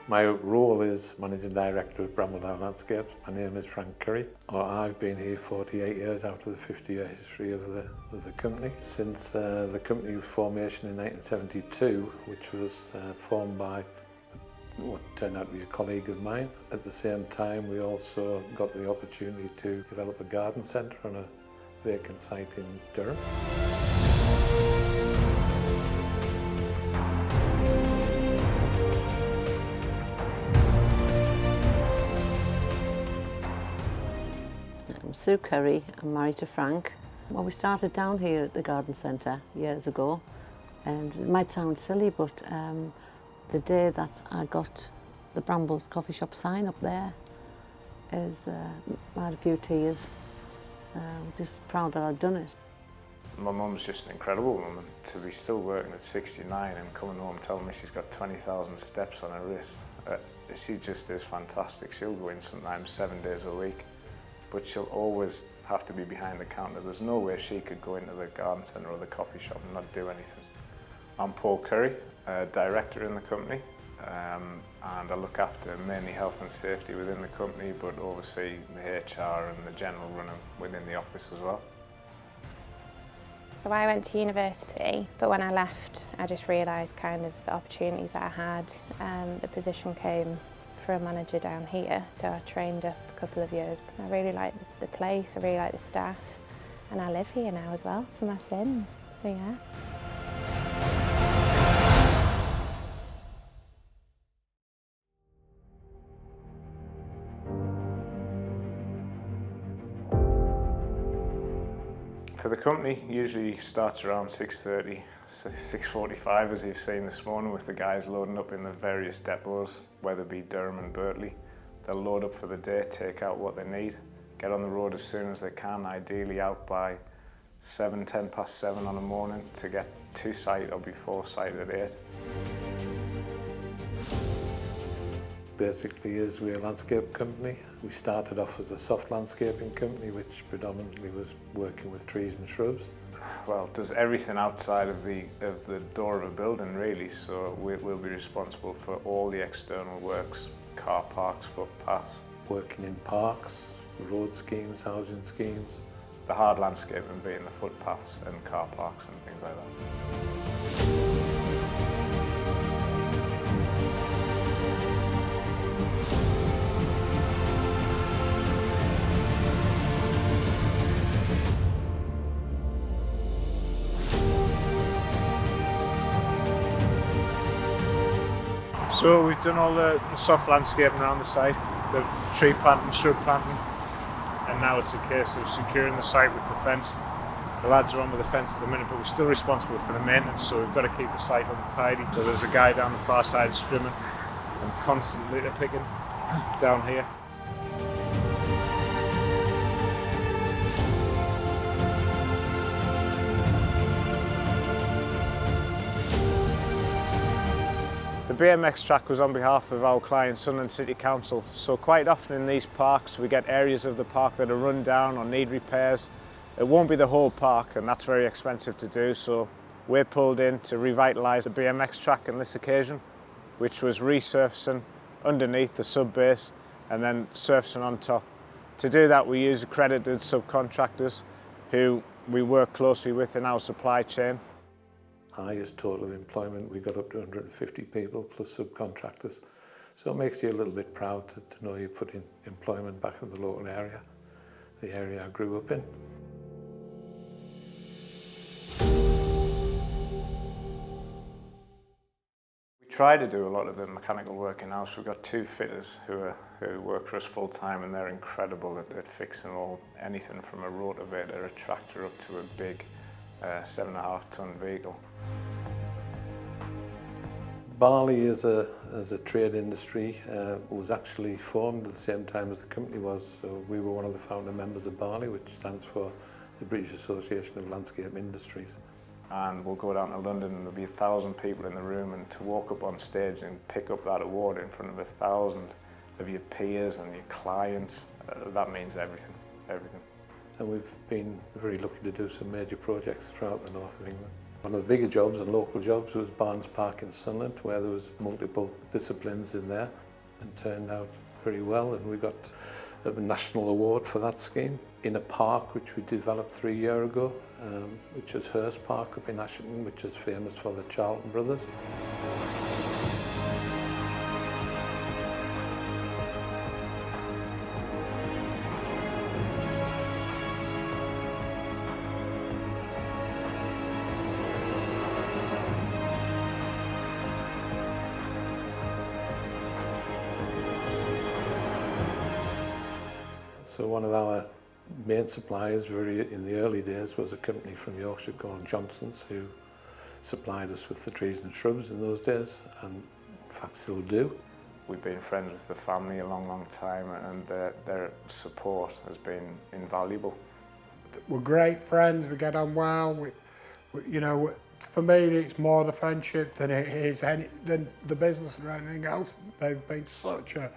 My role is Managing Director of Brambledown Landscapes. My name is Frank Curry. I've been here 48 years out of the 50-year history of the company. Since the company formation in 1972, which was formed by what turned out to be a colleague of mine. At the same time, we also got the opportunity to develop a garden centre on a vacant site in Durham. I'm Sue Curry, I'm married to Frank. Well, we started down here at the garden centre years ago, and it might sound silly, but the day that I got the Brambles coffee shop sign up there, I had a few tears. I was just proud that I'd done it. My mum's just an incredible woman. To be still working at 69 and coming home telling me she's got 20,000 steps on her wrist, she just is fantastic. She'll go in sometimes 7 days a week, but she'll always have to be behind the counter. There's no way she could go into the garden centre or the coffee shop and not do anything. I'm Paul Curry, director in the company, and I look after mainly health and safety within the company, but oversee the HR and the general running within the office as well. So I went to university, but when I left, I just realised kind of the opportunities that I had. The position came for a manager down here, so I trained up a couple of years. I really like the place, I really like the staff, and I live here now as well for my sins, so yeah. For the company, usually starts around 6:30, 6:45 as you've seen this morning, with the guys loading up in the various depots, whether it be Durham and Birtley. They'll load up for the day, take out what they need, get on the road as soon as they can, ideally out by 10 past 7 on the morning to get to site or before site at 8. Basically we're a landscape company. We started off as a soft landscaping company, which predominantly was working with trees and shrubs. Well, it does everything outside of the door of a building really, so we'll be responsible for all the external works, car parks, footpaths. Working in parks, road schemes, housing schemes. The hard landscaping being the footpaths and car parks and things like that. So we've done all the soft landscaping around the site, the tree planting, shrub planting, and now it's a case of securing the site with the fence. The lads are on with the fence at the minute, but we're still responsible for the maintenance, so we've got to keep the site untidy. So there's a guy down the far side strimming and constant litter picking down here. The BMX track was on behalf of our client Sunderland City Council, so quite often in these parks we get areas of the park that are run down or need repairs. It won't be the whole park, and that's very expensive to do, so we're pulled in to revitalise the BMX track on this occasion, which was resurfacing underneath the sub base and then surfacing on top. To do that we use accredited subcontractors who we work closely with in our supply chain. Highest total of employment, we got up to 150 people plus subcontractors. So it makes you a little bit proud to know you put in employment back in the local area, the area I grew up in. We try to do a lot of the mechanical work in-house. We've got 2 fitters who work for us full-time, and they're incredible at fixing anything from a rotavator, a tractor, up to a big 7.5-ton vehicle. Barley as a trade industry was actually formed at the same time as the company was. So we were one of the founder members of Barley, which stands for the British Association of Landscape Industries. And we'll go down to London and there'll be 1,000 people in the room, and to walk up on stage and pick up that award in front of 1,000 of your peers and your clients, that means everything, everything. And we've been very lucky to do some major projects throughout the north of England. One of the bigger jobs and local jobs was Barnes Park in Sunderland, where there was multiple disciplines in there and turned out very well, and we got a national award for that scheme in a park which we developed 3 years ago, which is Hurst Park up in Ashington, which is famous for the Charlton brothers. So one of our main suppliers in the early days was a company from Yorkshire called Johnson's, who supplied us with the trees and shrubs in those days, and in fact still do. We've been friends with the family a long time, and their support has been invaluable. We're great friends, we get on well. You know, for me it's more the friendship than it is than the business or anything else. They've been such a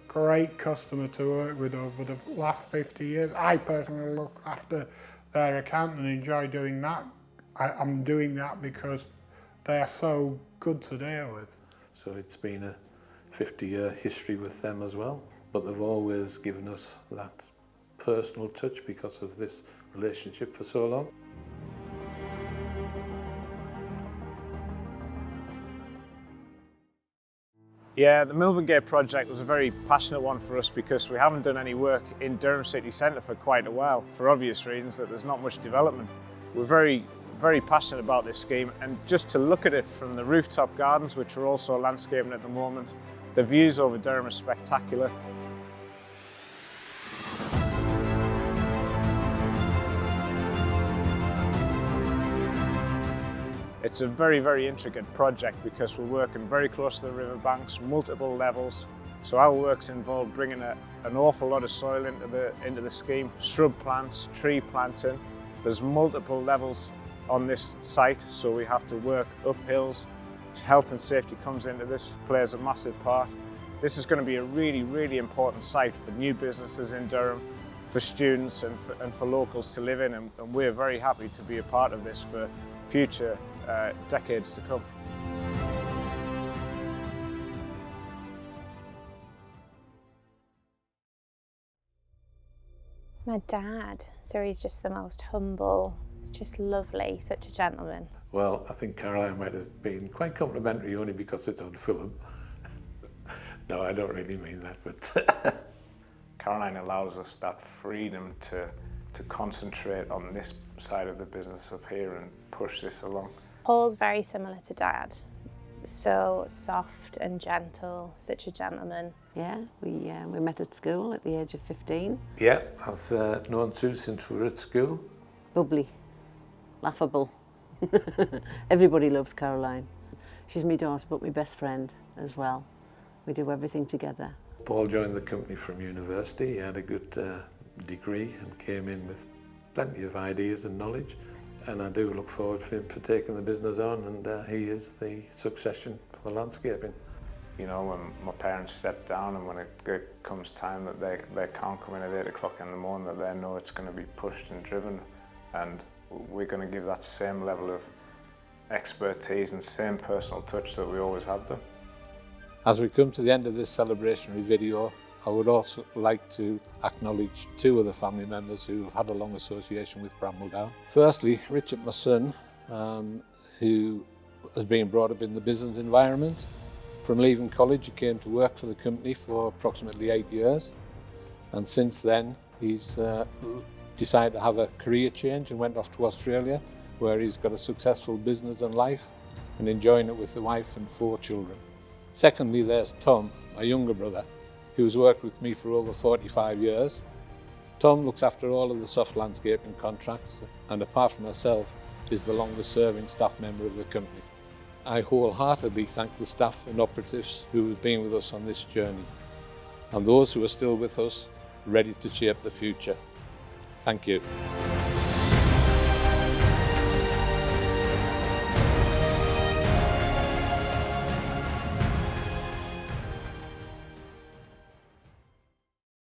great customer to work with over the last 50 years. I personally look after their account and enjoy doing that. I'm doing that because they are so good to deal with. So it's been a 50-year history with them as well, but they've always given us that personal touch because of this relationship for so long. Yeah, the Melbourne Gate project was a very passionate one for us because we haven't done any work in Durham city centre for quite a while, for obvious reasons that there's not much development. We're very passionate about this scheme, and just to look at it from the rooftop gardens, which are also landscaping at the moment, the views over Durham are spectacular. It's a very intricate project because we're working very close to the riverbanks, multiple levels. So our work's involved bringing an awful lot of soil into the scheme, shrub plants, tree planting. There's multiple levels on this site, so we have to work up hills. Health and safety comes into this, plays a massive part. This is going to be a really important site for new businesses in Durham, for students and for locals to live in, and we're very happy to be a part of this for future decades to come. My dad, so he's just the most humble, he's just lovely, such a gentleman. Well, I think Caroline might have been quite complimentary only because it's on film. No, I don't really mean that, but Caroline allows us that freedom to concentrate on this side of the business up here and push this along. Paul's very similar to Dad, so soft and gentle, such a gentleman. Yeah, we met at school at the age of 15. yeah, I've known Sue since we were at school. Bubbly, laughable. Everybody loves Caroline. She's my daughter, but my best friend as well. We do everything together. Paul joined the company from university. He had a good degree and came in with plenty of ideas and knowledge. And I do look forward for him for taking the business on, and he is the succession for the landscaping. You know, when my parents step down and when it comes time that they can't come in at 8 o'clock in the morning, that they know it's going to be pushed and driven, and we're going to give that same level of expertise and same personal touch that we always have done. As we come to the end of this celebratory video, I would also like to acknowledge two of the family members who have had a long association with Brambledown. Firstly, Richard, my son, who has been brought up in the business environment. From leaving college, he came to work for the company for approximately 8 years. And since then, he's decided to have a career change and went off to Australia, where he's got a successful business and life and enjoying it with the wife and 4 children. Secondly, there's Tom, my younger brother, who's worked with me for over 45 years. Tom looks after all of the soft landscaping contracts, and apart from myself, is the longest serving staff member of the company. I wholeheartedly thank the staff and operatives who have been with us on this journey, and those who are still with us, ready to shape the future. Thank you.